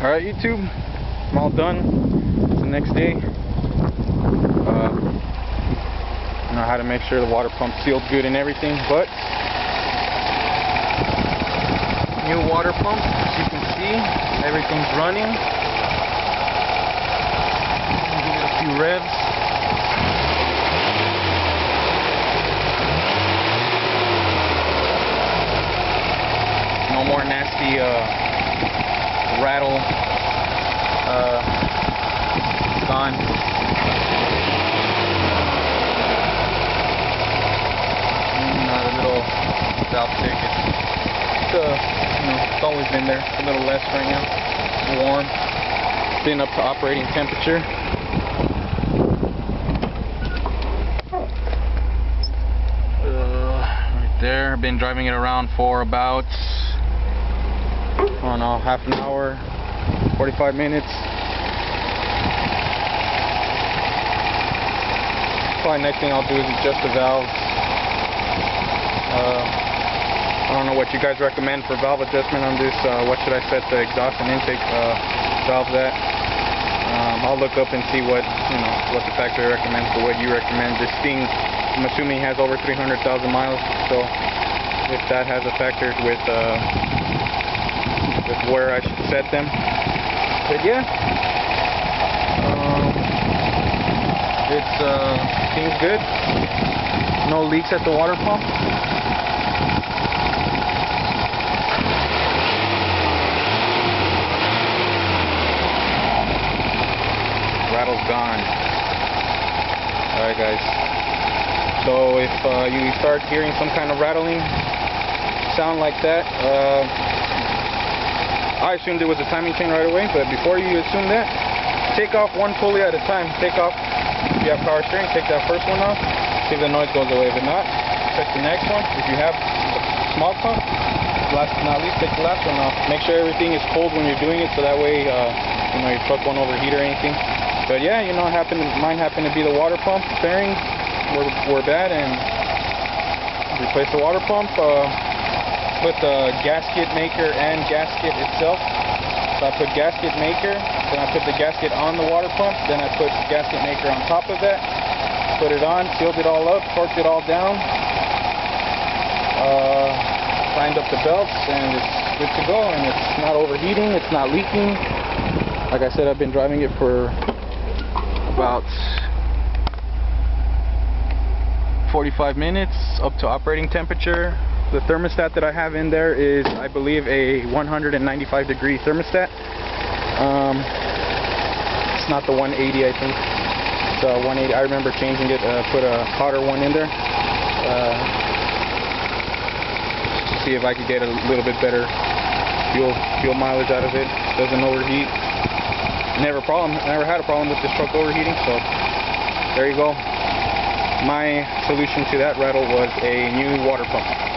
Alright, YouTube, I'm all done. It's the next day. I know how to make sure the water pump sealed good and everything, but new water pump, as you can see, everything's running. Give it a few revs. No more nasty rattle. It's gone. Not a little valve tick. It's always been there. It's a little less right now. It's warm. It's been up to operating temperature. Right there. I've been driving it around for about, I don't know, half an hour, 45 minutes. Probably next thing I'll do is adjust the valves. I don't know what you guys recommend for valve adjustment on this. What should I set the exhaust and intake valves at? I'll look up and see what the factory recommends for what you recommend. This thing, I'm assuming, has over 300,000 miles. So if that has a factor with where I should set them. But yeah, it seems good. No leaks at the water pump. Rattle's gone. Alright guys, so if you start hearing some kind of rattling sound like that, I assumed it was a timing chain right away, but before you assume that, take off one pulley at a time. Take off, if you have power steering, take that first one off, see if the noise goes away. If not, check the next one. If you have a small pump, last but not least, take the last one off. Make sure everything is cold when you're doing it, so that way your truck won't overheat or anything. But yeah, mine happened to be the water pump bearings were bad, and replace the water pump. Put the gasket maker and gasket itself. So I put gasket maker, then I put the gasket on the water pump, then I put gasket maker on top of that, put it on, sealed it all up, torqued it all down, lined up the belts, and it's good to go. And it's not overheating, it's not leaking. Like I said, I've been driving it for about 45 minutes up to operating temperature. The thermostat that I have in there is, I believe, a 195 degree thermostat. It's not the 180, I think. It's 180. I remember changing it, put a hotter one in there. To see if I could get a little bit better fuel mileage out of it. Doesn't overheat. Never had a problem with this truck overheating, so there you go. My solution to that rattle was a new water pump.